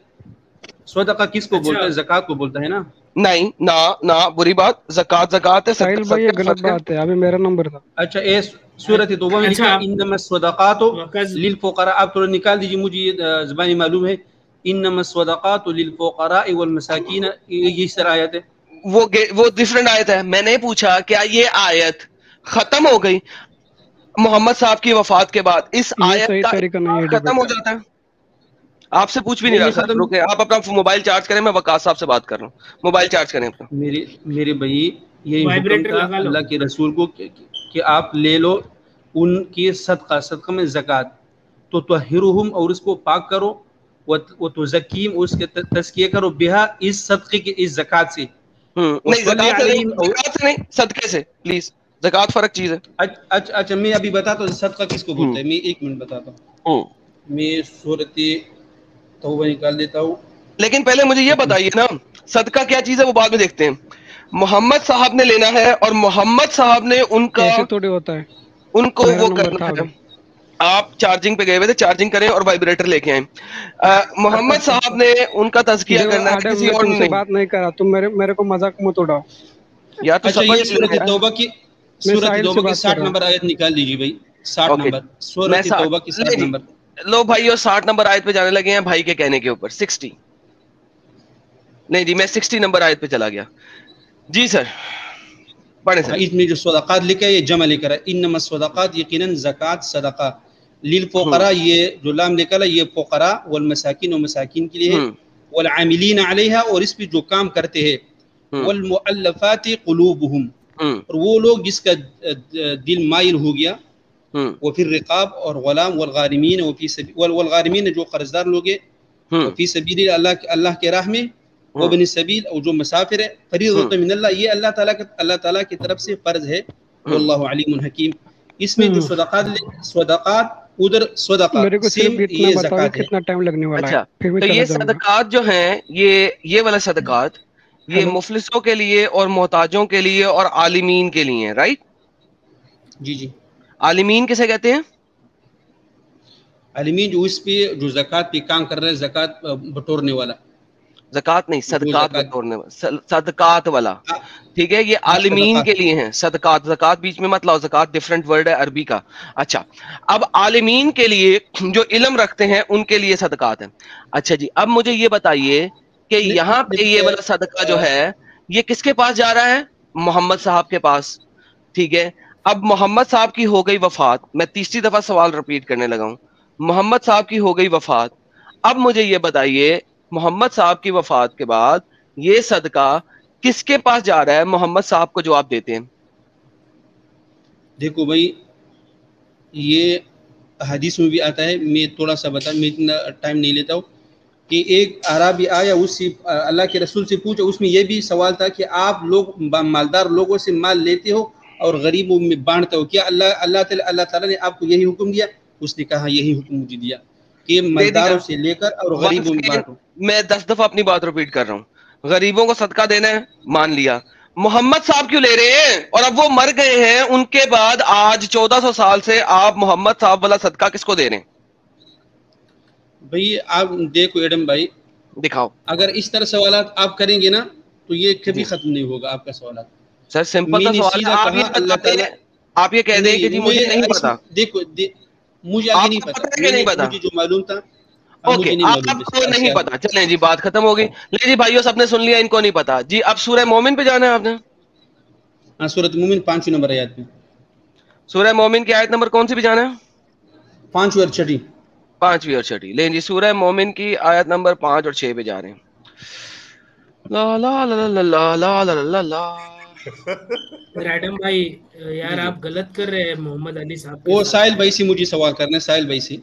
सदका किसको बोलता है? ज़कात को बोलता है ना? नहीं ना, ना, बुरी बात, ज़कात ज़कात है। साहिल भाई ये गलत बात है, अभी मेरा नंबर था। अच्छा, ये सूरत तौबा में लिखा इन्नमस सदकातु लिल फुकरा। आप थोड़ा निकाल दीजिए, मुझे ज़बानी मालूम है। इन्नमस सदकातु लिल फुकरा वल मसाकीन, ये इस तरह आयत है। वो डिफरेंट आयत है। मैंने पूछा क्या ये आयत खत्म हो गई मोहम्मद साहब की वफात के बाद? इस आयत का खत्म हो जाता है? आपसे पूछ भी नहीं रहा सर, रुके, आप अपना मोबाइल चार्ज करें, मैं वकास साहब से बात कर रहा हूँ। मोबाइल चार्ज करें अपना। मेरे भाई, ये अल्लाह के रसूल को कि आप ले लो उनकी सदका में ज़कात, तो तहिरुहुम, और उसको पाक करो, वो तो ज़कीम, उसके तज़किया करो, बिहा, इस सदक़े की, इस ज़कात से। नहीं, ज़कात से नहीं, सदके से, प्लीज। ज़कात फर्क चीज है। अच्छा, मैं अभी बताता हूँ सदका किसको बोलते हैं। मैं 1 मिनट बताता हूँ। मैं सूरत तौबा निकाल देता हूँ। लेकिन पहले मुझे ये बताइए ना, सदका क्या चीज है वो बाद में देखते हैं। मोहम्मद साहब ने लेना है और मोहम्मद साहब ने उनका थोड़ी होता है, उनको वो करना है। आप चार्जिंग पे गए हुए थे, चार्जिंग करें और वाइब्रेटर लेके आए। मोहम्मद साहब ने उनका तज़किया करना है, किसी और ने बात नहीं करा। तुम मेरे को मजाक मत उड़ाओ यार। अच्छा, ये सूरत तौबा की 60 नंबर आयत निकाल लीजिए भाई। 60 नंबर सूरत तौबा की 60 नंबर। लो भाई, और 60 नंबर आयत पे जाने लगे हैं भाई के कहने के ऊपर। 60 नहीं जी, मैं 60 नंबर आयत पे चला गया जी सर, पढ़े सर। इसमें जो सदकात लिखा है ये जमा लेकर है, इन्नमस सदकात, यकीनन ज़कात सदका, लिल फुकरा, ये जो लाम लेकर है ये फुकरा वल मसाकिन, और मसाकिन के लिए है, वल आमिलीन अलैहा, और इस पे जो काम करते हैं, वल मुअल्लफाति कुलूबुहुम, और वो लोग जिसका दिल माइल हो गया, वो फिर रिकाब और गुलाम, वल गारिमीन, वल गारिमीन जो कर्जदार लोग हैं, फी सबील अल्लाह के राह में, वो बनी सबील, और जो मुसाफिर है, फरीज़तुम मिनल्लाह, ये अल्लाह ताला की तरफ से फर्ज है। वल्लाहु अलीमुन हकीम। इसमें जो सदकात उधर सदका मेरे को सिर्फ इतना बताओ कितना टाइम लगने वाला है। तो ये सदकात जो हैं, ये वाला सदकात, ये मुफलिसों के लिए और मोहताजों के लिए और आलिमीन के लिए है, राइट? जी। आलिमीन किसे कहते हैं? आलिमीन जो इस पे जो ज़कात पे काम कर रहे हैं, ज़कात बटोरने वाला। ज़कात नहीं, सदकात बटोरने वाला, सदकात वाला, ठीक है। ये आलिमीन के लिए है सदकात। ज़कात बीच में मत लाओ, ज़कात डिफरेंट वर्ड है अरबी का। अच्छा, अब आलिमीन के लिए जो इल्म रखते हैं उनके लिए सदकात है। अच्छा जी, अब मुझे ये बताइए कि यहाँ पे ये वाला सदका जो है ये किसके पास जा रहा है? मोहम्मद साहब के पास, ठीक है। अब मोहम्मद साहब की हो गई वफात, मैं तीसरी दफा सवाल रिपीट करने लगा हूँ। मोहम्मद साहब की हो गई वफात, अब मुझे ये बताइए मोहम्मद साहब की वफात के बाद ये सदका किसके पास जा रहा है? मोहम्मद साहब को जो आप देते हैं। देखो भाई, ये हदीस में भी आता है, मैं थोड़ा सा बता, मैं इतना टाइम नहीं लेता हूँ। कि एक अराबी आया, उससे अल्लाह के रसूल से पूछा, उसमें यह भी सवाल था कि आप लोग मालदार लोगों से माल लेते हो और गरीबों में बांटते हो, क्या अल्लाह ताला ने आपको यही हुक्म दिया? उसने कहा यही हुक्म मुझे दिया कि मालदारों से लेकर और गरीबों में बांटो। मैं 10 दफा अपनी बात रिपीट कर रहा हूँ, गरीबों को सदका देना है, मान लिया। मोहम्मद साहब क्यों ले रहे हैं? और अब वो मर गए हैं, उनके बाद आज 1400 साल से आप मोहम्मद साहब वाला सदका किसको दे रहे हैं? भाई आप देखो एडम भाई, दिखाओ। अगर इस तरह सवालात आप करेंगे ना तो ये कभी खत्म नहीं होगा आपका सवाल। सर सिंपल सा सवाल है, आप ये बताते हैं, आप ये कह दें कि जी मुझे नहीं पता। देखो मुझे आगे नहीं पता, नहीं पता, मुझे जो मालूम था ओके, आपको नहीं पता, चलें जी, बात खत्म हो गई। ले जी भाइयों, सबने सुन लिया, इनको नहीं पता जी। अब सूरह मोमिन पे जाना है आपने। हाँ, सूरह मोमिन 5 नंबर आयत में। सूरह मोमिन की आयत नंबर कौन सी पे जाना है? 5वीं और 6वीं। 5वीं और 6वीं। ले जी, सूरह मोमिन की आयत नंबर 5 और 6 पे जा रहे हैं। ला ला ला ला ला ला ला ला ला। एडम भाई यार आप गलत कर रहे हैं मोहम्मद अली साहब। वो साहिल भाई से मुझे सवाल करना है, साहिल भाई से।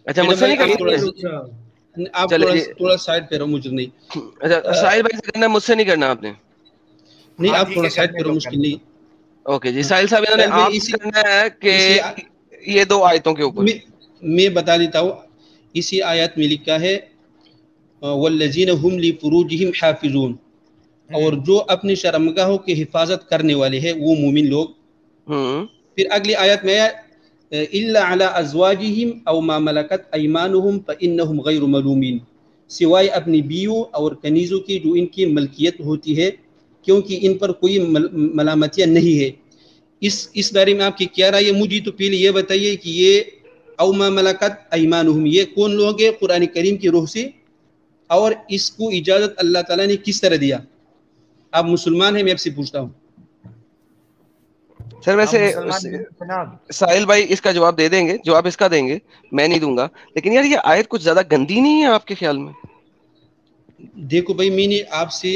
अच्छा, मुझसे नहीं करना, आप थोड़ा साइड पे रहो, मुझे नहीं। अच्छा, साहिल भाई से करना है, मुझसे नहीं करना आपने। नहीं, आप थोड़ा साइड पे रहो, मुश्किल नहीं। ओके जी, साहिल साहब, इन्होंने आप करना है कि ये 2 आयतों के ऊपर मैं बता देता हूँ। इसी आयत में लिखा है वल्लज़ीना हुम लिफुरूजिहिम हाफिज़ून, और जो अपनी शर्मगाहों की हिफाजत करने वाले हैं वो मोमिन लोग। फिर अगली आयत में इल्ला अला अज़वाजिहिम औ मा मलकत अयमानुहुम फ़इन्नहुम गैरु मलूमीन, सिवाय अपनी बीवियों और कनीज़ों की जो इनकी मलकियत होती है, क्योंकि इन पर कोई मलामतियाँ नहीं है। इस बारे में आपकी क्या राय है? मुझे तो पहले ये बताइए कि ये औ मा मलकत अयमानुहुम ये कौन लोग हैं कुरान करीम की रूह से, और इसको इजाज़त अल्लाह ताला ने किस तरह दिया? आप मुसलमान हैं, मैं आपसे पूछता हूँ। सर वैसे साहिल भाई इसका जवाब दे देंगे, जवाब इसका देंगे, मैं नहीं दूंगा। लेकिन यार ये आयत कुछ ज्यादा गंदी नहीं है आपके ख्याल में? देखो भाई, मैंने आपसे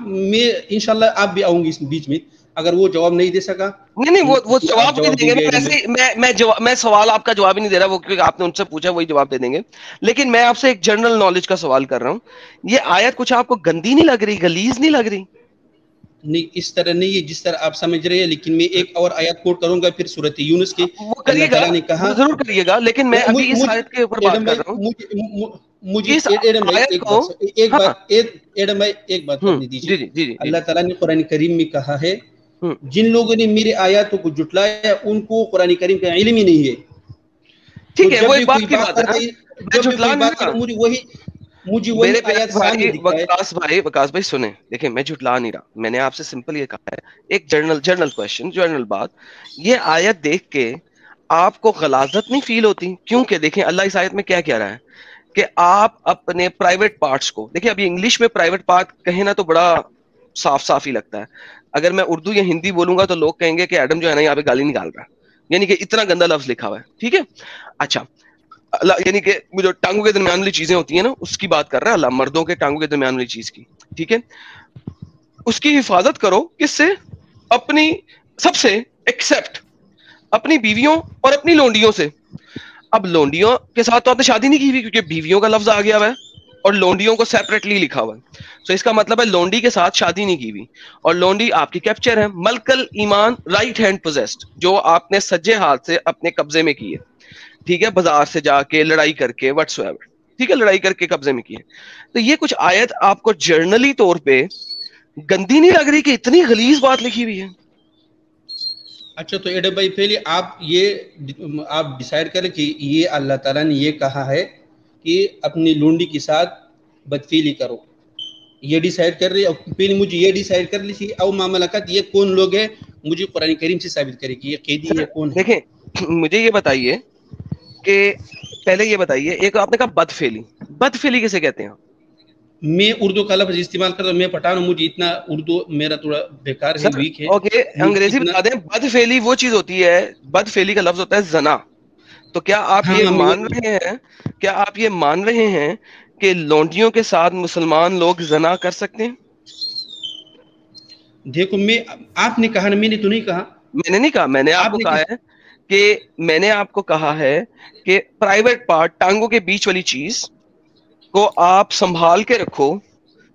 मैं इंशाल्लाह आप भी आऊंगी इस बीच में, अगर वो जवाब नहीं दे सका। नहीं वो जवाब नहीं देंगे। वैसे मैं सवाल आपका जवाब ही नहीं दे रहा, वो क्योंकि आपने उनसे पूछा वही जवाब दे देंगे। लेकिन मैं आपसे एक जनरल नॉलेज का सवाल कर रहा हूँ, ये आयत कुछ आपको गंदी नहीं लग रही, गलीज नहीं लग रही? नहीं, इस तरह नहीं है जिस तरह आप समझ रहे हैं। लेकिन मैं एक और आयत कोट करूंगा फिर सूरत यूनुस की। वो करिएगा, जरूर करिएगा, लेकिन मैं अभी इस आयत के ऊपर बात कर रहा हूँ। मुझे एडम भाई एक बात करनी दीजिए। अल्लाह ताला ने कुरान करीम में कहा है, जिन लोगों ने मेरी आयतों को जुटलाया उनको कुरान करीम का इल्म ही नहीं है। ठीक है, वो एक बात की बात है, मुझे वही आयत सामने वकास भाई सुने, देखिए मैं झुटला नहीं रहा, मैंने आपसे सिंपल ये कहा है, एक जनरल क्वेश्चन, जनरल बात। ये आयत देख के आपको गलाजत नहीं फील होती? क्योंकि देखिए अल्लाह इस आयत में क्या कह रहा है कि आप अपने प्राइवेट पार्ट्स को, देखिए अभी इंग्लिश में प्राइवेट पार्ट कहे ना तो बड़ा साफ ही लगता है। अगर मैं उर्दू या हिंदी बोलूंगा तो लोग कहेंगे कि एडम जो है ना यहाँ पे गाली निकाल रहा है, यानी कि इतना गंदा लफ्ज लिखा हुआ है। ठीक है, अच्छा, यानी कि जो टांगों के दरमियान वाली चीजें होती है ना, उसकी बात कर रहा है अल्लाह, मर्दों के टांगों के दरमियान वाली चीज की। ठीक है, उसकी हिफाजत करो किससे? अपनी सबसे, एक्सेप्ट अपनी बीवियों और अपनी लोंडियों से। अब लोंडियों के साथ तो आपने शादी नहीं की हुई, क्योंकि बीवियों का लफ्ज आ गया हुआ है और लोंडियों को सेपरेटली लिखा हुआ है। तो इसका मतलब है लोंडी के साथ शादी नहीं की हुई, और लोंडी आपकी कैप्चर है, मलकल ईमान, राइट हैंड पोजेस्ड, जो आपने सज्जे हाथ से अपने कब्जे में की है। ठीक है, बाजार से जाके लड़ाई करके व्हाटसोएवर, ठीक है, लड़ाई करके कब्जे में की है। तो ये कुछ आयत आपको जर्नली तौर पे गंदी नहीं लग रही कि इतनी गलीज बात लिखी हुई है? अच्छा, तो एडम भाई पहले आप डिसाइड करें कि ये अल्लाह ताला ने ये कहा है कि अपनी लोंडी के साथ बदफीली करो, ये डिसाइड कर रही है। पहले मुझे ये डिसाइड कर लीजिए औ मामलाकत ये कौन लोग है, मुझे कुरान करीम से साबित करे कि ये कैदी है कौन है। देखें, मुझे ये बताइए कि पहले ये बताइए, एक आपने कहा बदफेली, बदफेली किसे कहते हैं? मैं उर्दू का लफ्ज इस्तेमाल करता हूं, मैं पठान हूं, मुझे इतना उर्दू मेरा थोड़ा बेकार है, वीक है। ओके, अंग्रेजी बता दें, बदफेली वो चीज होती है, बदफेली का लफ्ज होता है जना। तो क्या आप ये मान रहे हैं, क्या आप ये मान रहे हैं कि लौंडियों के साथ मुसलमान लोग जना कर सकते हैं? देखो, आपने कहा ना, मैंने तो नहीं कहा। मैंने नहीं कहा, मैंने आपको कहा है कि मैंने आपको कहा है कि प्राइवेट पार्ट, टांगों के बीच वाली चीज को आप संभाल के रखो,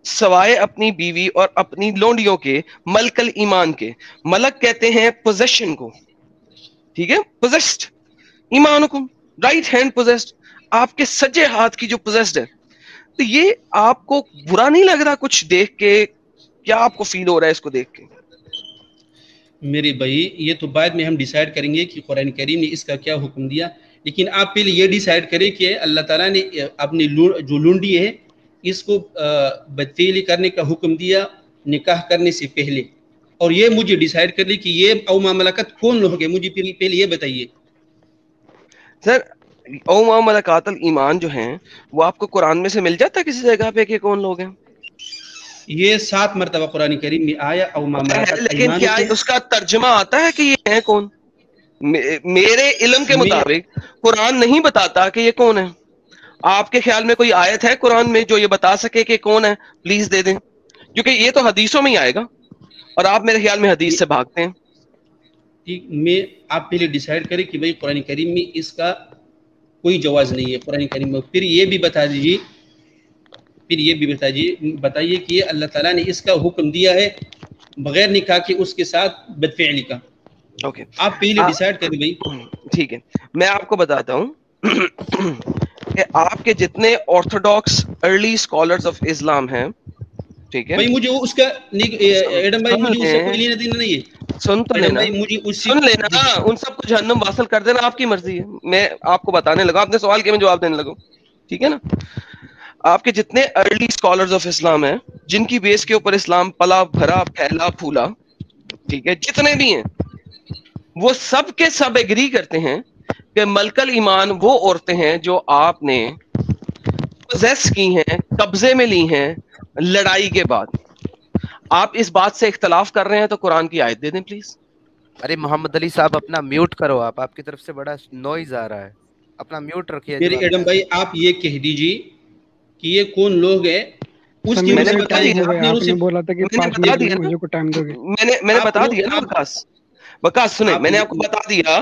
सवाए अपनी बीवी और अपनी लोंडियों के, मलकल ईमान के। मलक कहते हैं पोजेशन को, ठीक है, पोजेस्ड, ईमान को राइट हैंड पोजेस्ड, आपके सज्जे हाथ की जो पोजेस्ड है। तो ये आपको बुरा नहीं लग रहा कुछ देख के? क्या आपको फील हो रहा है इसको देख के? मेरे भाई ये तो बाद में हम डिसाइड करेंगे कि कुरान करीम ने इसका क्या हुक्म दिया, लेकिन आप पहले ये डिसाइड करें कि अल्लाह ताला ने अपनी जो लूंडी है इसको बदफेली करने का हुक्म दिया निकाह करने से पहले, और ये मुझे डिसाइड कर ली कि ये औमा मलकत कौन लोग है, मुझे पहले ये बताइए। सर औमा मलकातल ईमान जो हैं वो आपको कुरान में से मिल जाता है किसी जगह पे कि कौन लोग हैं? ये 7 मरतबा कुरान करीम में आया औमा मलकातल लेकिन ईमान क्या उसका तर्जुमा आता है कि ये है कौन? मेरे इल्म के मुताबिक कुरान नहीं बताता कि ये कौन है। आपके ख्याल में कोई आयत है कुरान में जो ये बता सके कि कौन है? प्लीज दे दें, क्योंकि ये तो हदीसों में ही आएगा और आप मेरे ख्याल में हदीस से भागते हैं। ठीक, मैं आप पहले डिसाइड करें कि भाई कुरान करीम में इसका कोई जवाज नहीं है कुरान करीम में। फिर ये भी बता दीजिए, बताइए कि ये अल्लाह ताला ने इसका हुक्म दिया है बगैर निकाह के उसके साथ बदफेली का। ओके, आप पहले डिसाइड करें भाई। ठीक है, मैं आपको बताता हूँ कि आपके जितने Orthodox early scholars of Islam हैं, ठीक है भाई, मुझे उसका एडम भाई मुझे उससे कोई लेना देना नहीं है। सुन तो लेना, सुन लेना, उन सबको जहन्नम वासल कर देना आपकी मर्जी है। मैं आपको बताने लगा, आपने सवाल किया मैं जवाब देने लगा, ठीक है ना। आपके जितने अर्ली स्कॉलर्स ऑफ इस्लाम हैं जिनकी बेस के ऊपर इस्लाम पला भरा फैला फूला, ठीक है, जितने भी हैं वो सब के सब एग्री करते हैं कि मलकल ईमान वो औरतें हैं जो आपने पोजेस की हैं, कब्जे में ली हैं लड़ाई के बाद। आप इस बात से इख्तलाफ कर रहे हैं तो कुरान की आयत दे दें प्लीज। अरे मोहम्मद अली साहब अपना म्यूट करो, आपकी तरफ से बड़ा नॉइज आ रहा है, अपना म्यूट रखिए। मेरे एडम भाई आप ये कह दीजिए कि ये कौन लोग है, उसकी मैंने बोला था कि 5 मिनट में मुझे को टाइम दोगे। मैंने बता दिया ना वकास सुने, मैंने आपको बता दिया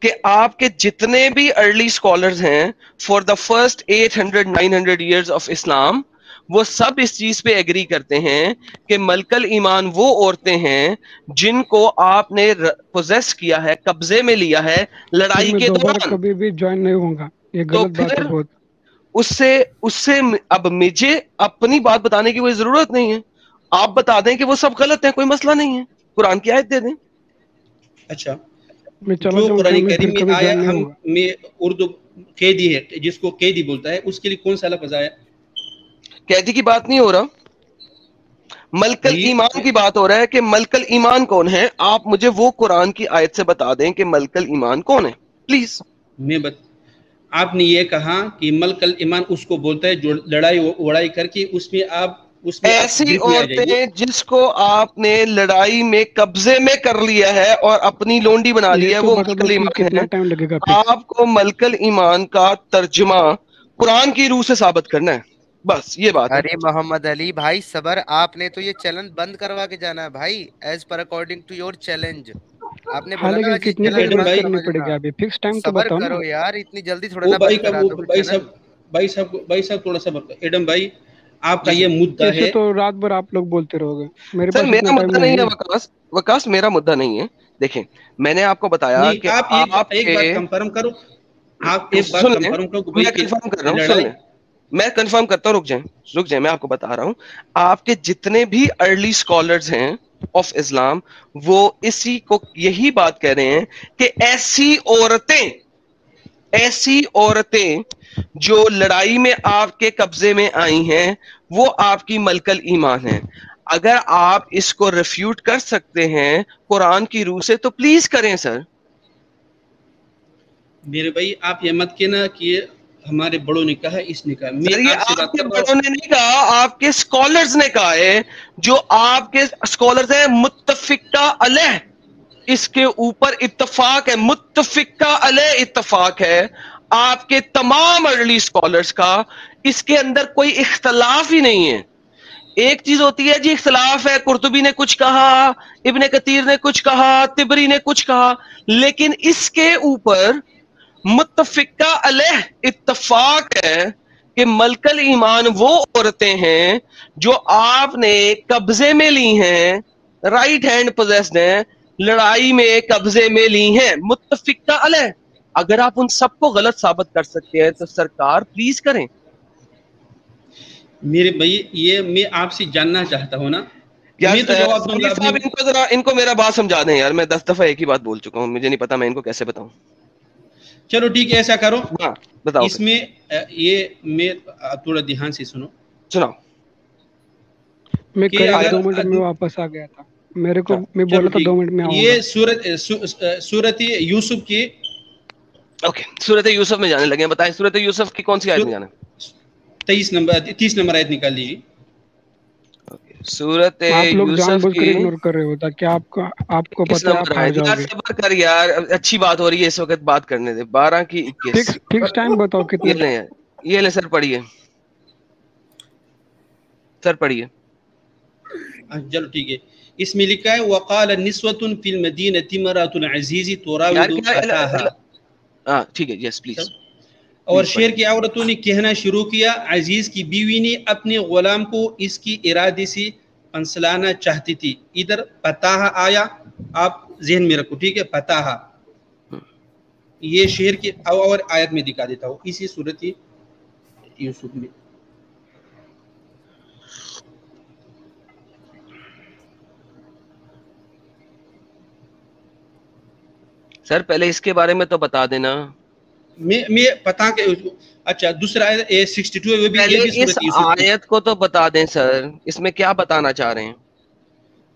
कि आपके जितने भी अर्ली स्कॉलर्स हैं for the first 800-900 years of Islam, वो सब इस चीज पे एग्री करते हैं कि मलकल ईमान वो औरतें हैं जिनको आपने पोजेस किया है, कब्जे में लिया है लड़ाई के दौरान। कभी भी ज्वाइन नहीं होगा, ये गलत बात है बहुत। उससे अब मुझे अपनी बात बताने की कोई जरूरत नहीं है। आप बता दें कि वो सब गलत है, कोई मसला नहीं है, कुरान की आयत दे दें। अच्छा, जो कुरान करीम में आया, हम में उर्दू कैदी है जिसको कैदी बोलता है, उसके लिए कौन सा लफ्ज़ आया? कैदी की बात नहीं हो रहा, मलकल ईमान की बात हो रहा है कि मलकल ईमान कौन है। आप मुझे वो कुरान की आयत से बता दें कि मलकल ईमान कौन है प्लीज। आपने ये कहा कि मलकल ईमान उसको बोलता है जो लड़ाई वड़ाई करके उसमें ऐसी औरतें जिसको आपने लड़ाई में कब्जे में कर लिया है और अपनी लोंडी बना लिया है, वो मलकल ईमान है। आपको मलकल ईमान का तर्जुमा कुरान की रूह से साबित करना है, बस ये बात। अरे मोहम्मद अली भाई सबर, आपने तो ये चैलेंज बंद करवा के जाना है भाई, as per according to your challenge. आपने बोला ना कितनी देर बात करनी पड़ेगी, अभी फिक्स टाइम तो बताओ करो ना यार, इतनी जल्दी थोड़ा ना बात करा दो। भाई साहब थोड़ा सा एडम भाई, आपका ये मुद्दा है तो रात भर आप लोग बोलते रहोगे। मेरा मुद्दा नहीं है वकास, मेरा मुद्दा नहीं है। देखें, मैंने आपको बताया कि आप एक बात कंफर्म करो, आप एक बात कंफर्म करो। मैं कंफर्म कर रहा हूं, मैं कंफर्म करता हूं, रुक जाए, मैं आपको बता रहा हूं। आपके जितने भी अर्ली स्कॉलर्स हैं ऑफ इस्लाम, वो इसी को यही बात कह रहे हैं कि ऐसी औरतें जो लड़ाई में आपके कब्जे में आई हैं वो आपकी मलकल ईमान है। अगर आप इसको रिफ्यूट कर सकते हैं कुरान की रूह से तो प्लीज करें सर। मेरे भाई आप ये मत कहना कि हमारे बड़ों ने कहा, इसने कहा। आपके बड़ों ने नहीं कहा, आपके स्कॉलर्स ने कहा है, जो आपके स्कॉलर्स हैं मुत्तफिका अलैह, इसके ऊपर इत्तफाक है, मुत्तफिका अलैह इत्तफाक है आपके तमाम अर्ली स्कॉलर्स का, इसके अंदर कोई इख्तलाफ ही नहीं है। एक चीज होती है जी इख्तलाफ है, कुर्तुबी ने कुछ कहा, इब्ने कतीर ने कुछ कहा, तिबरी ने कुछ कहा, लेकिन इसके ऊपर मुत्तफिका अलैह इत्तफाक है कि मलकल ईमान वो औरतें हैं जो आपने कब्जे में ली हैं, राइट हैंड पोजेस्ड हैं, लड़ाई में कब्जे में ली हैं, मुत्तफिका अलैह। अगर आप उन सबको गलत साबित कर सकते हैं तो सरकार प्लीज करें। मेरे भाई ये मैं आपसे जानना चाहता हूँ ना, मैं तो जवाब दूंगा साबिर साहब, इनको जरा इनको मेरा बात समझा दें यार, मैं 10 दफा एक ही बात बोल चुका हूँ, मुझे नहीं पता मैं इनको कैसे बताऊं। चलो ठीक है, ऐसा करो, हाँ बताओ। इसमें ये मैं थोड़ा ध्यान से सुनो, सुनाओ। मैं करीब 2 मिनट में वापस आ गया था, मेरे को मैं बोला था 2 मिनट में आऊंगा। ये सूरत यूसुफ की, ओके सूरत यूसुफ में जाने लगे, बताएं सूरत यूसुफ की कौन सी आयत में जाना है? 30 नंबर आयत निकाल लीजिए। सूरत आप लोग यूसुफ जानबूझकर की इग्नोर कर रहे हो ताकि आपको किस पता है आप नंबर हार आयत? यार जाओगे। सब्र कर यार, अच्छी बात हो रही है इस वक्त, बात करने दे। 12 की 21। फिक्स टाइम बताओ कितना। ये ले सर पढ़िए, सर पढ़िए। चलो ठीक है, इसमें लिखा है वक़ाल निस्वतुन फिल मदीनति इमरातुल अज़ीज़ तुराविदु फताहा। हां ठीक है, यस प्लीज। और शेर की औरतों ने कहना शुरू किया, अजीज की बीवी ने अपने गुलाम को इसकी इरादे से फंसलाना चाहती थी। इधर फताहा आया, आप जहन में रखो, ठीक है, फताहा। ये शेर की और आयत में दिखा देता हूँ, इसी सूरत यूसुफ में। सर पहले इसके बारे में तो बता देना। मैं पता के, अच्छा दूसरा आयत 62 है, वो भी पहले ये भी इस आयत को तो बता दें सर, इसमें क्या बताना चाह रहे हैं?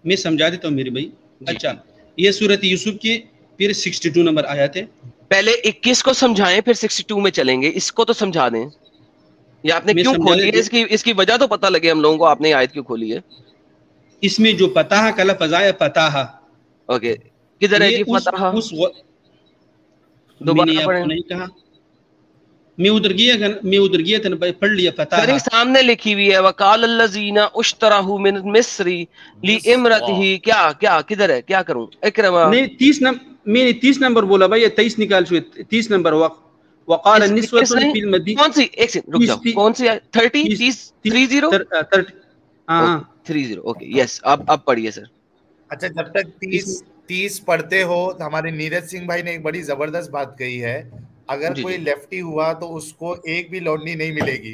मैं समझा देता हूँ मेरे भाई। अच्छा ये सूरत यूसुफ की फिर 62 नंबर आयत है। पहले 21 को समझाएं फिर 62 में चलेंगे, इसको तो समझा दें। ये आपने क्यों खोली है, इसकी वजह तो पता लगे हम लोगों को, आपने आयत क्यों खोली है? इसमें जो फताहा का लफ्ज़ आया, फताहा, ओके किधर है जी फताहा? दोबारा पढ़ें। नहीं कहा, मैं उधर गया था ना, पढ़ लिया फताहा। सामने लिखी हुई है वकाल अल्लज़ीना उश्तराहु मिन मिस्री लिइमरतिही। क्या किधर है, क्या करूं? इकरमा नहीं 30 नंबर, मैंने 30 नंबर बोला भाई, ये 23 निकाल छुए, 30 नंबर वकाल निस्वतुन फिल मदीना। कौन सी, एक सेकंड रुक जाओ, कौन सी 30 30 हां 30 ओके यस। अब पढ़िए सर। अच्छा जब तक 30 पढ़ते हो, हमारे नीरज सिंह भाई ने एक बड़ी जबरदस्त बात कही है, अगर कोई लेफ्टी हुआ तो उसको एक भी लौंडी नहीं मिलेगी।